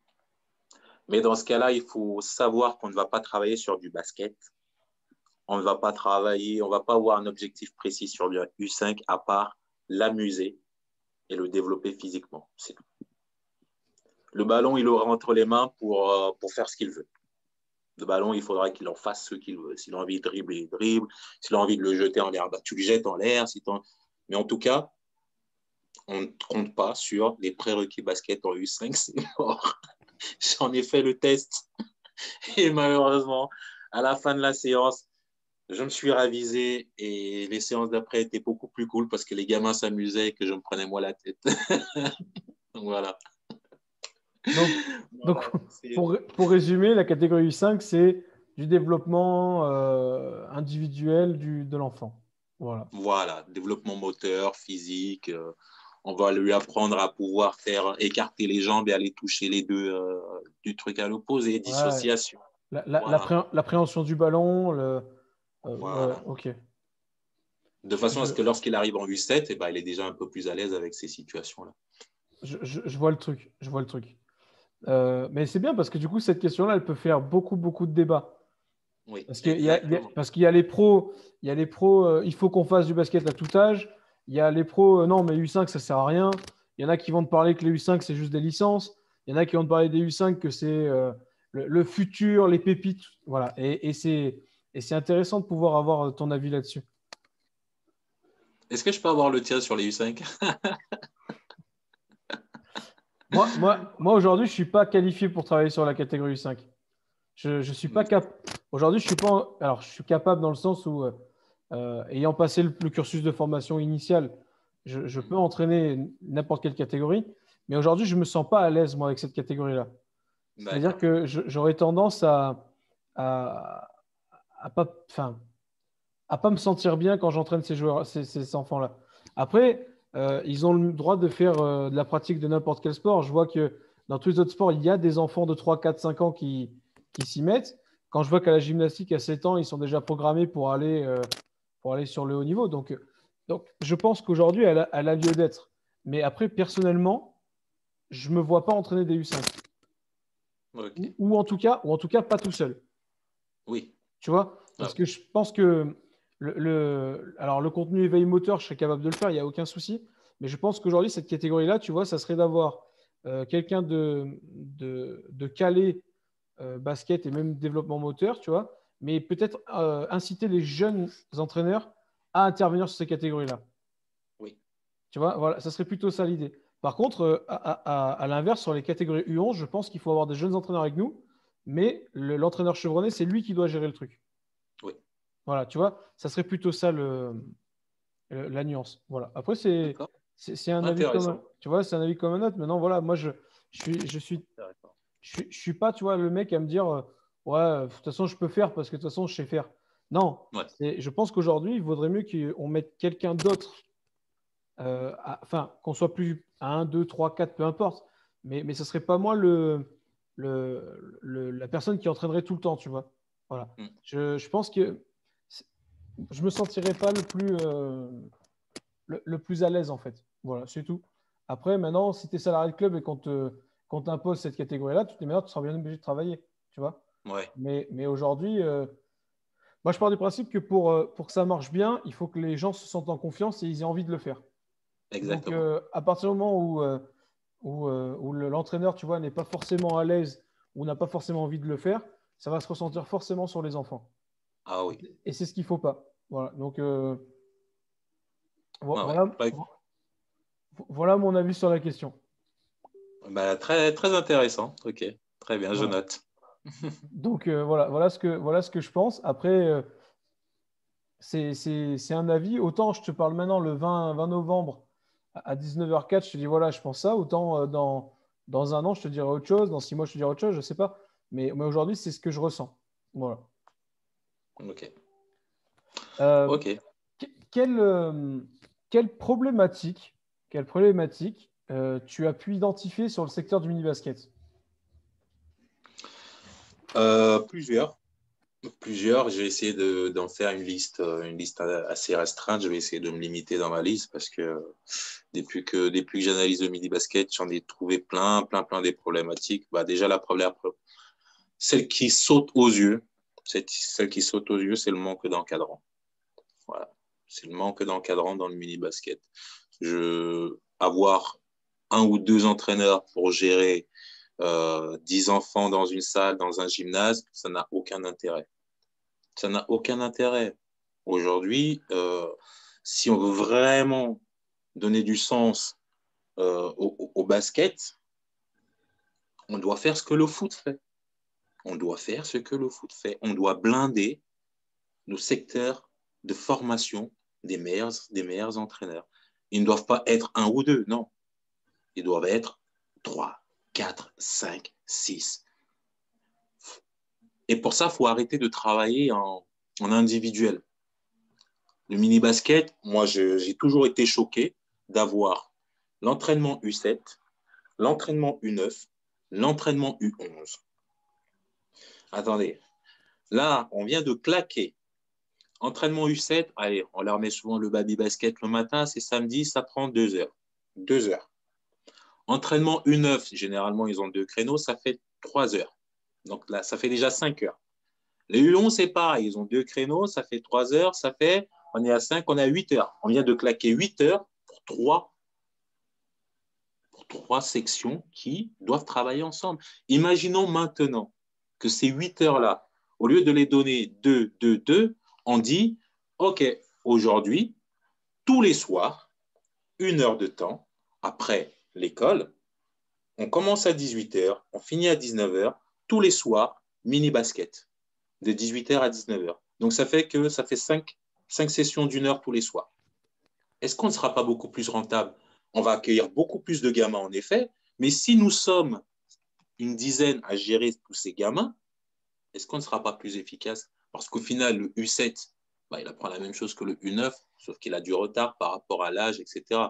Mais dans ce cas-là, il faut savoir qu'on ne va pas travailler sur du basket. On ne va pas travailler, on ne va pas avoir un objectif précis sur le U5 à part l'amuser et le développer physiquement. C'est tout. Le ballon, il aura entre les mains pour faire ce qu'il veut. Le ballon, il faudra qu'il en fasse ce qu'il veut. S'il a envie de dribbler, il dribble. S'il a envie de le jeter en l'air, tu le jettes en l'air. Mais en tout cas, on ne compte pas sur les prérequis basket en U5, c'est mort. J'en ai fait le test. Et malheureusement, à la fin de la séance, je me suis ravisé et les séances d'après étaient beaucoup plus cool parce que les gamins s'amusaient et que je me prenais moi la tête. Donc voilà. Donc pour résumer, la catégorie U5, c'est du développement individuel de l'enfant. Voilà. Voilà, développement moteur, physique. On va lui apprendre à pouvoir faire écarter les jambes et aller toucher les deux du truc à l'opposé, Ouais. dissociation. Voilà. L'appréhension du ballon, ouais, Voilà. ok. De façon à ce que lorsqu'il arrive en U7, il est déjà un peu plus à l'aise avec ces situations-là. Je vois le truc. Je vois le truc. Mais c'est bien parce que du coup, cette question-là, elle peut faire beaucoup, beaucoup de débats. Oui, Parce qu'il y a les pros, il faut qu'on fasse du basket à tout âge. Il y a les pros, non, mais U5, ça sert à rien. Il y en a qui vont te parler que les U5, c'est juste des licences. Il y en a qui vont te parler des U5, que c'est le futur, les pépites. Voilà. Et c'est intéressant de pouvoir avoir ton avis là-dessus. Est-ce que je peux avoir le tien sur les U5? Moi aujourd'hui, je ne suis pas qualifié pour travailler sur la catégorie U5. Je suis pas capable. Aujourd'hui, je suis pas. Alors, je suis capable dans le sens où, ayant passé le cursus de formation initiale, je peux entraîner n'importe quelle catégorie. Mais aujourd'hui, je me sens pas à l'aise moi avec cette catégorie-là. C'est-à-dire que j'aurais tendance à, pas, enfin, à pas me sentir bien quand j'entraîne ces joueurs, ces enfants-là. Après, ils ont le droit de faire de la pratique de n'importe quel sport. Je vois que dans tous les autres sports, il y a des enfants de 3, 4, 5 ans qui s'y mettent. Quand je vois qu'à la gymnastique, à 7 ans, ils sont déjà programmés pour aller sur le haut niveau. Donc je pense qu'aujourd'hui, elle a lieu d'être. Mais après, personnellement, je ne me vois pas entraîner des U5. Okay. Ou en tout cas, pas tout seul. Oui. Tu vois? Parce que je pense que alors le contenu éveil moteur, je serais capable de le faire, il n'y a aucun souci. Mais je pense qu'aujourd'hui, cette catégorie-là, tu vois, ça serait d'avoir quelqu'un de calé basket et même développement moteur, tu vois, mais peut-être inciter les jeunes entraîneurs à intervenir sur ces catégories-là. Oui. Tu vois, voilà, ça serait plutôt ça l'idée. Par contre, à l'inverse, sur les catégories U11, je pense qu'il faut avoir des jeunes entraîneurs avec nous, mais l'entraîneur chevronné, c'est lui qui doit gérer le truc. Oui. Voilà, tu vois, ça serait plutôt ça la nuance. Voilà. Après, c'est un avis commun. Tu vois, c'est un avis comme un autre. Maintenant, voilà, moi, je suis pas, tu vois, le mec à me dire, ouais, de toute façon, je peux faire parce que de toute façon, je sais faire. Non, je pense qu'aujourd'hui, il vaudrait mieux qu'on mette quelqu'un d'autre, enfin, qu'on soit plus à 1, 2, 3, 4, peu importe. Mais ce serait pas moi la personne qui entraînerait tout le temps, tu vois. Voilà. Je pense que je me sentirais pas le plus à l'aise, en fait. Voilà, c'est tout. Après, maintenant, si tu es salarié de club et qu'on t'impose cette catégorie-là, tu seras bien obligé de travailler, tu vois. Ouais. Mais aujourd'hui, Moi, je pars du principe que pour que ça marche bien, il faut que les gens se sentent en confiance et ils aient envie de le faire. Donc, Exactement. à partir du moment où l'entraîneur, tu vois, n'est pas forcément à l'aise ou n'a pas forcément envie de le faire, ça va se ressentir forcément sur les enfants. Ah oui. Et c'est ce qu'il ne faut pas. Voilà. Donc, Ouais, ouais. voilà, voilà mon avis sur la question. Bah, très, très intéressant. Ok, très bien, je Voilà. note. Donc, voilà ce que je pense. Après, c'est un avis. Autant je te parle maintenant le 20 novembre à 19h04, je te dis voilà, je pense ça. Autant dans un an, je te dirai autre chose. Dans 6 mois, je te dirai autre chose. Je ne sais pas. Mais aujourd'hui, c'est ce que je ressens. Voilà. Ok, Euh, ok. que- quelle, euh, quelle problématique tu as pu identifier sur le secteur du mini-basket? Plusieurs. Plusieurs, je vais essayer d'en faire une liste assez restreinte. Je vais essayer de me limiter dans ma liste parce que depuis que j'analyse le mini basket, j'en ai trouvé plein des problématiques. Bah, déjà, la première, celle qui saute aux yeux, celle qui saute aux yeux, c'est le manque d'encadrant. Voilà. C'est le manque d'encadrant dans le mini basket. Avoir un ou deux entraîneurs pour gérer 10 enfants dans une salle, dans un gymnase, ça n'a aucun intérêt. Ça n'a aucun intérêt. Aujourd'hui, si on veut vraiment donner du sens au basket, on doit faire ce que le foot fait. On doit faire ce que le foot fait. On doit blinder nos secteurs de formation des meilleurs entraîneurs. Ils ne doivent pas être un ou deux, non. Ils doivent être 3, 4, 5, 6. Et pour ça, il faut arrêter de travailler en individuel. Le mini-basket, moi, j'ai toujours été choqué d'avoir l'entraînement U7, l'entraînement U9, l'entraînement U11. Attendez, là, on vient de claquer. Entraînement U7, allez, on leur met souvent le baby basket le matin, c'est samedi, ça prend 2 heures. 2 heures. Entraînement U9, généralement, ils ont 2 créneaux, ça fait 3 heures. Donc là, ça fait déjà 5 heures. Les U11, c'est pareil, ils ont 2 créneaux, ça fait 3 heures, on est à 5, on est à 8 heures. On vient de claquer 8 heures pour trois sections qui doivent travailler ensemble. Imaginons maintenant que ces 8 heures-là, au lieu de les donner 2, 2, 2, on dit, OK, aujourd'hui, tous les soirs, 1 heure de temps, après l'école, on commence à 18 heures, on finit à 19 heures, tous les soirs, mini-basket, de 18 heures à 19 heures. Donc ça fait 5 sessions d'1 heure tous les soirs. Est-ce qu'on ne sera pas beaucoup plus rentable? On va accueillir beaucoup plus de gamins, en effet, mais si nous sommes une dizaine à gérer tous ces gamins, est-ce qu'on ne sera pas plus efficace? Parce qu'au final, le U7, bah, il apprend la même chose que le U9, sauf qu'il a du retard par rapport à l'âge, etc.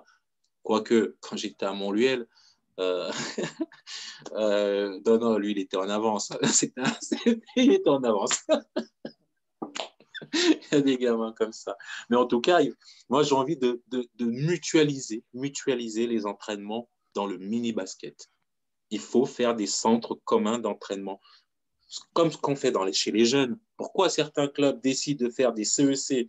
Quoique, quand j'étais à Montluel, euh, non, lui, il était en avance. Il était en avance. Il y a des gamins comme ça. Mais en tout cas, moi, j'ai envie de mutualiser les entraînements dans le mini-basket. Il faut faire des centres communs d'entraînement, comme ce qu'on fait chez les jeunes. Pourquoi certains clubs décident de faire des CEC,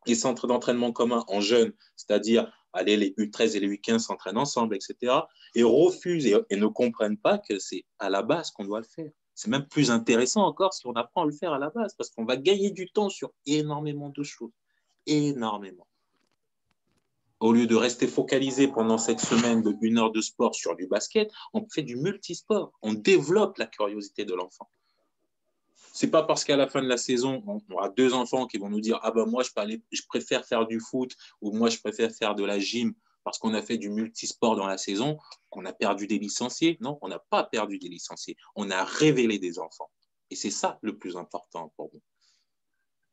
des centres d'entraînement communs en jeunes, c'est-à-dire aller les U13 et les U15 s'entraînent ensemble, etc., et refusent et ne comprennent pas que c'est à la base qu'on doit le faire. C'est même plus intéressant encore si on apprend à le faire à la base, parce qu'on va gagner du temps sur énormément de choses. Énormément. Au lieu de rester focalisé pendant cette semaine de 1 heure de sport sur du basket, on fait du multisport. On développe la curiosité de l'enfant. C'est pas parce qu'à la fin de la saison, on aura 2 enfants qui vont nous dire ah ben moi je préfère faire du foot ou moi je préfère faire de la gym parce qu'on a fait du multisport dans la saison qu'on a perdu des licenciés. Non, on n'a pas perdu des licenciés. On a révélé des enfants. Et c'est ça le plus important pour nous.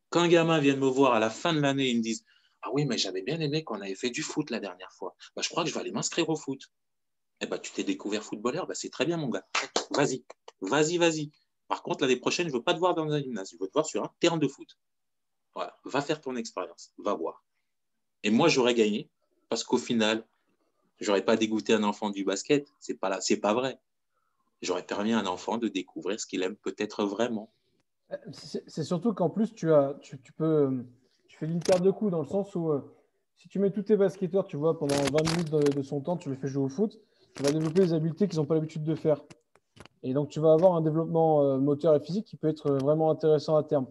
Quand un gamin vient me voir à la fin de l'année, ils me disent ah oui, mais j'avais bien aimé qu'on avait fait du foot la dernière fois. Bah, je crois que je vais aller m'inscrire au foot. Eh ben, tu t'es découvert footballeur, bah, c'est très bien, mon gars. Vas-y, vas-y, vas-y. Par contre, l'année prochaine, je ne veux pas te voir dans un gymnase, je veux te voir sur un terrain de foot. Voilà, va faire ton expérience, va voir. Et moi, j'aurais gagné parce qu'au final, j'aurais pas dégoûté un enfant du basket. C'est pas vrai. J'aurais permis à un enfant de découvrir ce qu'il aime peut-être vraiment. C'est surtout qu'en plus, tu fais une perte de coups dans le sens où si tu mets tous tes basketteurs, tu vois, pendant 20 minutes de son temps, tu les fais jouer au foot, tu vas développer des habiletés qu'ils n'ont pas l'habitude de faire. Et donc, tu vas avoir un développement moteur et physique qui peut être vraiment intéressant à terme.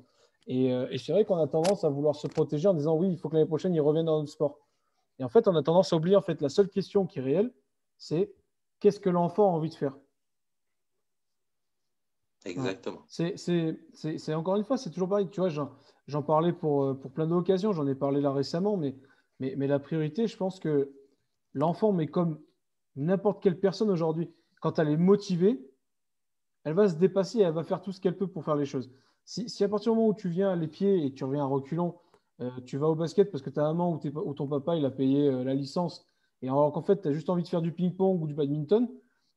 Et c'est vrai qu'on a tendance à vouloir se protéger en disant oui, il faut que l'année prochaine, il revienne dans notre sport. Et en fait, on a tendance à oublier en fait, la seule question qui est réelle, c'est qu'est-ce que l'enfant a envie de faire. Voilà. Exactement. C'est encore une fois, c'est toujours pareil. Tu vois, j'en parlais pour plein d'occasions, j'en ai parlé là récemment, mais la priorité, je pense que l'enfant, mais comme n'importe quelle personne aujourd'hui, quand elle est motivée, elle va se dépasser et elle va faire tout ce qu'elle peut pour faire les choses. Si à partir du moment où tu viens les pieds et que tu reviens à reculons, tu vas au basket parce que ta maman ou ton papa, il a payé la licence, et alors qu'en fait, tu as juste envie de faire du ping-pong ou du badminton,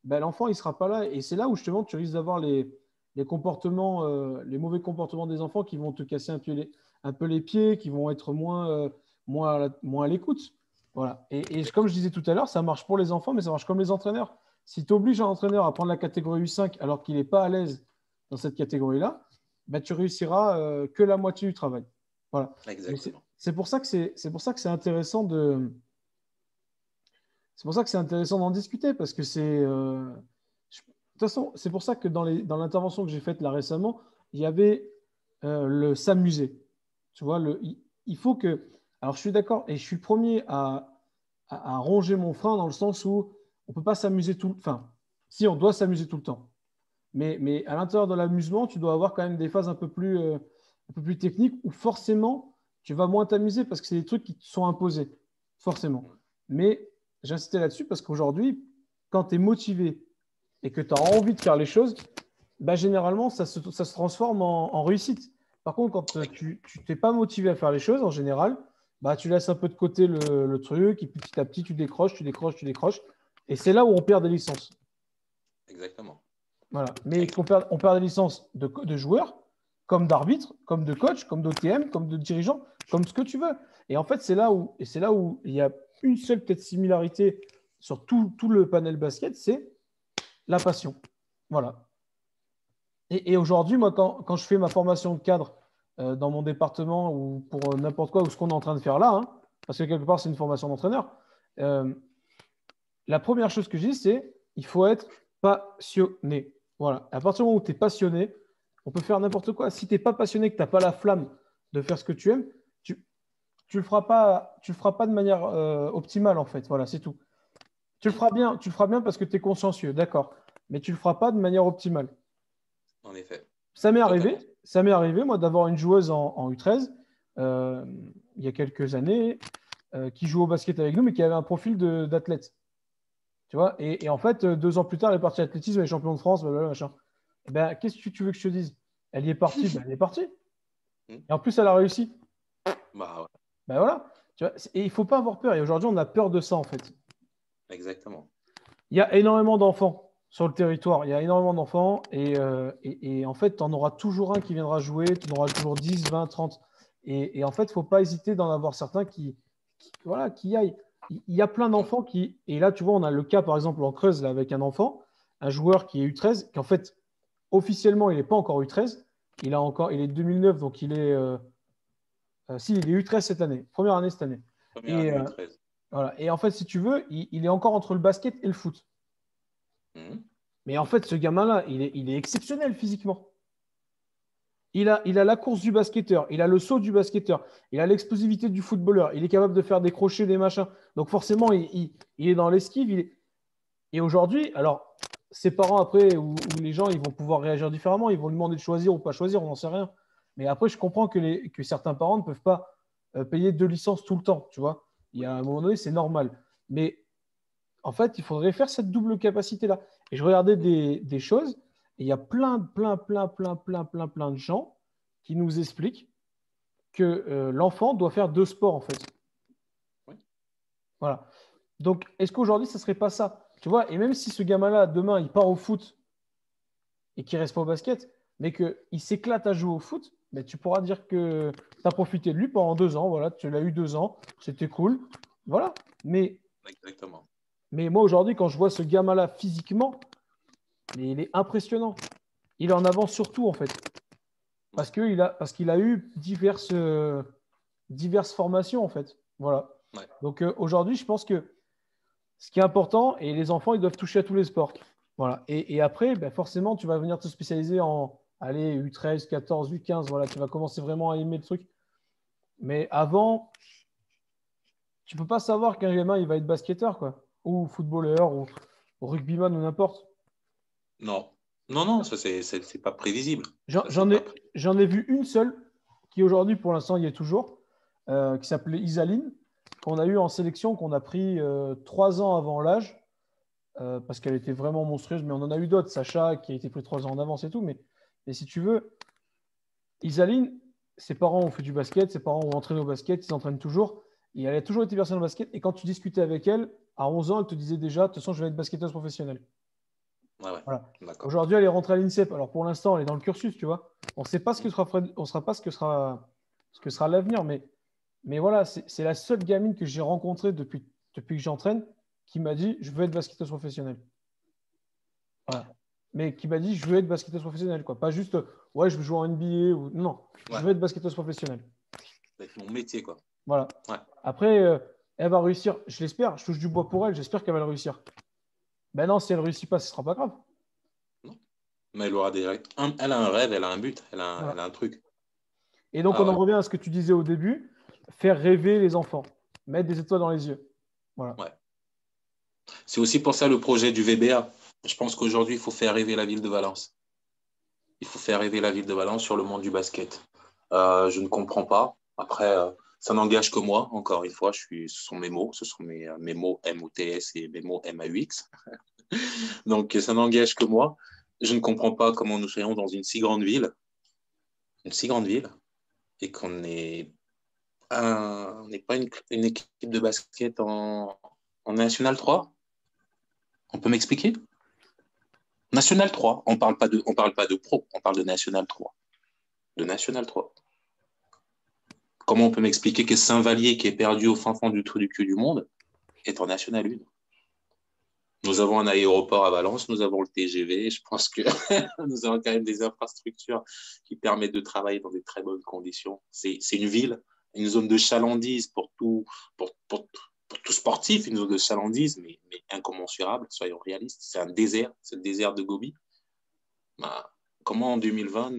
ben, l'enfant, il ne sera pas là. Et c'est là où justement, tu risques d'avoir les comportements, les mauvais comportements des enfants qui vont te casser un peu les pieds, qui vont être moins à l'écoute. Voilà. Et comme je disais tout à l'heure, ça marche pour les enfants, mais ça marche comme les entraîneurs. Si tu obliges un entraîneur à prendre la catégorie U5 alors qu'il n'est pas à l'aise dans cette catégorie-là, bah, tu réussiras que la moitié du travail. Voilà. Exactement. C'est pour ça que c'est intéressant c'est pour ça que c'est intéressant d'en discuter parce que de toute façon, c'est pour ça que dans l'intervention que j'ai faite là récemment, il y avait le s'amuser. Tu vois, il faut que. Alors, je suis d'accord et je suis le premier à ronger mon frein dans le sens où on ne peut pas s'amuser tout. Enfin, si, on doit s'amuser tout le temps. Mais à l'intérieur de l'amusement, tu dois avoir quand même des phases un peu plus techniques où forcément, tu vas moins t'amuser parce que c'est des trucs qui te sont imposés. Forcément. Mais j'insistais là-dessus parce qu'aujourd'hui, quand tu es motivé et que tu as envie de faire les choses, bah, généralement, ça se transforme en réussite. Par contre, quand tu t'es pas motivé à faire les choses, en général, bah, tu laisses un peu de côté le truc et puis petit à petit, tu décroches, tu décroches, tu décroches. Et c'est là où on perd des licences. Exactement. Voilà. Mais on perd des licences de joueurs, comme d'arbitres, comme de coach, comme d'OTM, comme de dirigeants, comme ce que tu veux. Et en fait, c'est là où il y a une seule peut-être similarité sur tout le panel basket, c'est la passion. Voilà. Et aujourd'hui, moi, quand je fais ma formation de cadre dans mon département ou pour n'importe quoi, ou ce qu'on est en train de faire là, hein, parce que quelque part, c'est une formation d'entraîneur, euh, la première chose que je dis, c'est il faut être passionné. Voilà. À partir du moment où tu es passionné, on peut faire n'importe quoi. Si tu n'es pas passionné, que tu n'as pas la flamme de faire ce que tu aimes, tu le feras pas de manière optimale, en fait. Voilà, c'est tout. Tu le feras bien parce que tu es consciencieux, d'accord. Mais tu ne le feras pas de manière optimale. En effet. Ça m'est Totalement. arrivé, ça m'est arrivé, moi, d'avoir une joueuse en U13 il y a quelques années qui jouait au basket avec nous, mais qui avait un profil d'athlète. Tu vois, et en fait, 2 ans plus tard, elle est partie à l'athlétisme, elle est championne de France, blablabla, machin. Eh ben, qu'est-ce que tu veux que je te dise? Elle y est partie, ben, elle est partie. Et en plus, elle a réussi. Bah, ouais. Ben voilà. Tu vois, et il ne faut pas avoir peur. Et aujourd'hui, on a peur de ça, en fait. Exactement. Il y a énormément d'enfants sur le territoire. Il y a énormément d'enfants. Et en fait, tu en auras toujours un qui viendra jouer. Tu en auras toujours 10, 20, 30. Et en fait, il ne faut pas hésiter d'en avoir certains voilà, qui aillent. Il y a plein d'enfants qui. Et là, tu vois, on a le cas, par exemple, en Creuse, là, avec un enfant, un joueur qui est U13, qui en fait, officiellement, il n'est pas encore U13. Il est 2009, donc si, il est U13 cette année. Première année cette année. Première Et, année U13. voilà. Et en fait, si tu veux, il est encore entre le basket et le foot. Mhm. Mais en fait, ce gamin-là, il est exceptionnel physiquement. Il a la course du basketteur, il a le saut du basketteur, il a l'explosivité du footballeur, il est capable de faire des crochets, des machins. Donc forcément, il est dans l'esquive. Et aujourd'hui, alors, ses parents après, ou les gens, ils vont pouvoir réagir différemment, ils vont lui demander de choisir ou pas choisir, on n'en sait rien. Mais après, je comprends que certains parents ne peuvent pas payer 2 licences tout le temps, tu vois. Il y a un moment donné, c'est normal. Mais en fait, il faudrait faire cette double capacité-là. Et je regardais des choses, et il y a plein de gens qui nous expliquent que l'enfant doit faire 2 sports, en fait. Oui. Voilà. Donc, est-ce qu'aujourd'hui, ça ne serait pas ça? Tu vois, et même si ce gamin-là, demain, il part au foot et qu'il ne reste pas au basket, mais qu'il s'éclate à jouer au foot, mais tu pourras dire que tu as profité de lui pendant 2 ans. Voilà, tu l'as eu 2 ans, c'était cool. Voilà. Exactement. Mais moi, aujourd'hui, quand je vois ce gamin-là physiquement, mais il est impressionnant. Il est en avance sur tout, en fait. parce qu'il a eu diverses formations, en fait. Voilà. Ouais. Donc aujourd'hui, je pense que ce qui est important, et les enfants, ils doivent toucher à tous les sports. Voilà. Et après, ben forcément, tu vas venir te spécialiser en allez, U13, 14, U15. Voilà, tu vas commencer vraiment à aimer le truc. Mais avant, tu peux pas savoir qu'un gamin, il va être basketteur, quoi. Ou footballeur, ou rugbyman, ou n'importe. Non, non, non, ça, c'est pas prévisible. J'en Ça, c'est j'en pas ai, pré- j'en ai vu une seule, qui aujourd'hui, pour l'instant, y est toujours, qui s'appelait Isaline, qu'on a eu en sélection, qu'on a pris 3 ans avant l'âge, parce qu'elle était vraiment monstrueuse, mais on en a eu d'autres, Sacha, qui a été pris 3 ans en avance et tout, mais si tu veux, Isaline, ses parents ont fait du basket, ses parents ont entraîné au basket, ils s'entraînent toujours, et elle a toujours été versée dans le basket, et quand tu discutais avec elle, à 11 ans, elle te disait déjà, de toute façon, je vais être basketteuse professionnelle. Ouais, ouais, Voilà. d'accord. Aujourd'hui, elle est rentrée à l'INSEP. Alors pour l'instant, elle est dans le cursus, tu vois. On ne sait pas ce que sera, on sera pas ce que sera l'avenir, mais voilà, c'est la seule gamine que j'ai rencontrée depuis que j'entraîne qui m'a dit, je veux être basketteuse professionnelle. Voilà. Mais qui m'a dit, je veux être basketteuse professionnelle, quoi. Pas juste, ouais, je veux jouer en NBA ou non, je Ouais, veux être basketteuse professionnelle. ça va être mon métier, quoi. Voilà. Ouais. Après, elle va réussir, je l'espère, je touche du bois pour elle, j'espère qu'elle va le réussir. Ben non, si elle ne réussit pas, ce ne sera pas grave. Non. Mais elle aura déjà. Elle a un rêve, elle a un but, elle Voilà. a un truc. Et donc, Ah on en ouais, revient à ce que tu disais au début, faire rêver les enfants, mettre des étoiles dans les yeux. Voilà. ouais. C'est aussi pour ça le projet du VBA. Je pense qu'aujourd'hui, il faut faire rêver la ville de Valence. Il faut faire rêver la ville de Valence sur le monde du basket. Je ne comprends pas. Après, ça n'engage que moi, encore une fois. Ce sont mes mots, ce sont mes mots M-O-T-S et mes mots M-A-U-X. Donc, ça n'engage que moi. Je ne comprends pas comment nous soyons dans une si grande ville, et qu'on n'est pas une équipe de basket en National 3. On peut m'expliquer? National 3. On parle pas de pro, on parle de National 3. De National 3. Comment on peut m'expliquer que Saint-Vallier, qui est perdu au fin fond du trou du cul du monde, est en National 1? Nous avons un aéroport à Valence, nous avons le TGV. Je pense que nous avons quand même des infrastructures qui permettent de travailler dans des très bonnes conditions. C'est une ville, une zone de chalandise pour tout sportif, une zone de chalandise, mais incommensurable, soyons réalistes. C'est un désert, c'est le désert de Gobi. Bah, comment en 2020,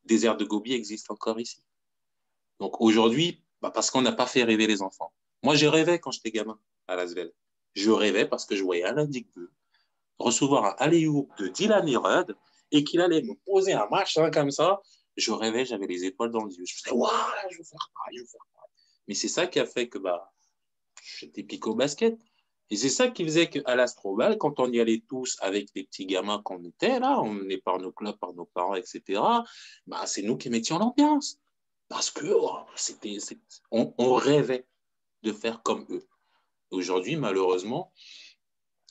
désert de Gobi existe encore ici? Donc aujourd'hui, bah, parce qu'on n'a pas fait rêver les enfants. Moi, j'ai rêvé quand j'étais gamin à Lasvel. Je rêvais parce que je voyais Alain Dickbeu recevoir un alley-oop de Dylan Herod et qu'il allait me poser un machin comme ça. Je rêvais, j'avais les étoiles dans les yeux. Je me disais, waouh, je veux faire pareil, je veux faire pareil. Mais c'est ça qui a fait que bah, j'étais piqué au basket. Et c'est ça qui faisait qu'à l'Astrobal, quand on y allait tous avec les petits gamins qu'on était, là, emmenés par nos clubs, par nos parents, etc., bah, c'est nous qui mettions l'ambiance. Parce que on rêvait de faire comme eux. Aujourd'hui, malheureusement,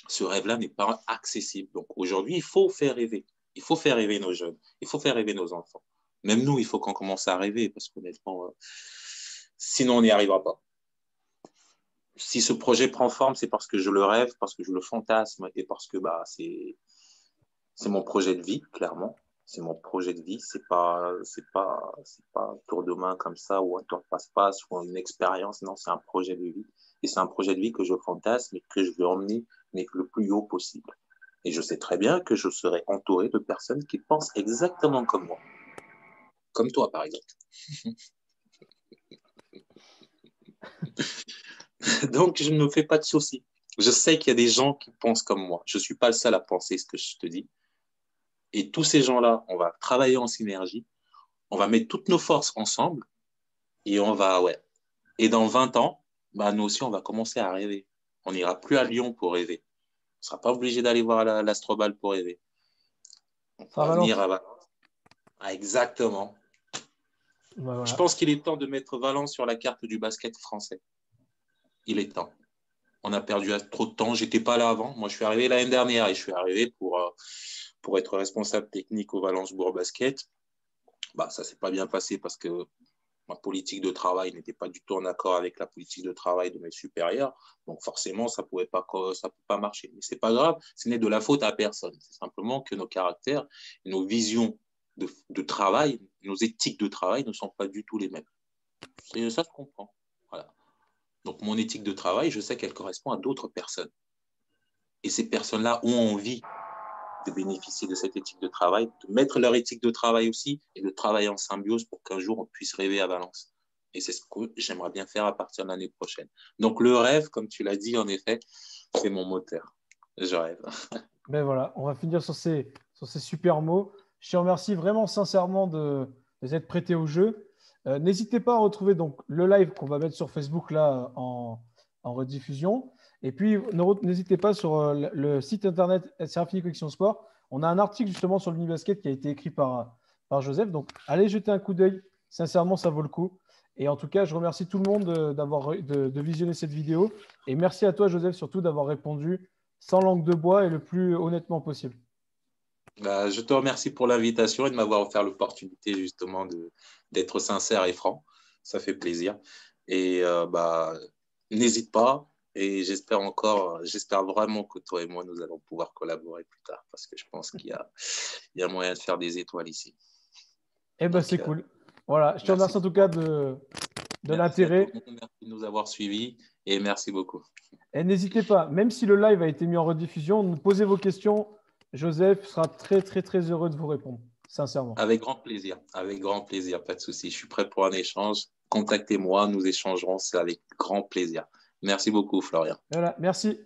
ce rêve-là n'est pas accessible. Donc aujourd'hui, il faut faire rêver. Il faut faire rêver nos jeunes. Il faut faire rêver nos enfants. Même nous, il faut qu'on commence à rêver parce qu'honnêtement, sinon on n'y arrivera pas. Si ce projet prend forme, c'est parce que je le rêve, parce que je le fantasme et parce que bah, c'est mon projet de vie, clairement. C'est mon projet de vie. C'est pas un tour de main comme ça ou un tour de passe-passe ou une expérience. Non, c'est un projet de vie. Et c'est un projet de vie que je fantasme et que je veux emmener mais le plus haut possible. Et je sais très bien que je serai entouré de personnes qui pensent exactement comme moi. Comme toi, par exemple. Donc, je ne me fais pas de soucis. Je sais qu'il y a des gens qui pensent comme moi. Je ne suis pas le seul à penser ce que je te dis. Et tous ces gens-là, on va travailler en synergie. On va mettre toutes nos forces ensemble. Et on va, ouais. Et dans 20 ans, bah, nous aussi, on va commencer à rêver. On n'ira plus à Lyon pour rêver. On ne sera pas obligé d'aller voir l'Astrobal pour rêver. On Ça pourra venir Valence. à Valence. Ah, exactement. Bah, Je voilà. pense qu'il est temps de mettre Valence sur la carte du basket français. Il est temps. On a perdu trop de temps. J'étais pas là avant. Moi, je suis arrivé l'année dernière et je suis arrivé pour être responsable technique au Valence Bourg Basket. Bah, ça s'est pas bien passé parce que ma politique de travail n'était pas du tout en accord avec la politique de travail de mes supérieurs. Donc forcément, ça pouvait pas marcher. Mais c'est pas grave. Ce n'est de la faute à personne. C'est simplement que nos caractères et nos visions de travail, nos éthiques de travail ne sont pas du tout les mêmes. Et ça se comprend. Voilà. Donc, mon éthique de travail, je sais qu'elle correspond à d'autres personnes. Et ces personnes-là ont envie de bénéficier de cette éthique de travail, de mettre leur éthique de travail aussi et de travailler en symbiose pour qu'un jour on puisse rêver à Valence. Et c'est ce que j'aimerais bien faire à partir de l'année prochaine. Donc le rêve, comme tu l'as dit, en effet, c'est mon moteur. Je rêve. Ben voilà, on va finir sur ces super mots. Je te remercie vraiment sincèrement de être prêté au jeu. N'hésitez pas à retrouver donc le live qu'on va mettre sur Facebook là en rediffusion. Et puis, n'hésitez pas sur le site internet Serafini Collection Sport. On a un article justement sur le mini-basket qui a été écrit par Joseph. Donc, allez jeter un coup d'œil. Sincèrement, ça vaut le coup. Et en tout cas, je remercie tout le monde de visionner cette vidéo. Et merci à toi, Joseph, surtout d'avoir répondu sans langue de bois et le plus honnêtement possible. Je te remercie pour l'invitation et de m'avoir offert l'opportunité justement d'être sincère et franc. Ça fait plaisir. Et n'hésite pas. Et j'espère vraiment que toi et moi, nous allons pouvoir collaborer plus tard parce que je pense qu'il y a moyen de faire des étoiles ici. Eh bien, c'est cool. Voilà, je te remercie en tout cas de l'intérêt. Merci de nous avoir suivis et merci beaucoup. Et n'hésitez pas, même si le live a été mis en rediffusion, posez vos questions. Joseph sera très, très, très heureux de vous répondre, sincèrement. Avec grand plaisir, pas de souci. Je suis prêt pour un échange. Contactez-moi, nous échangerons, c'est avec grand plaisir. Merci beaucoup, Florian. Voilà, merci.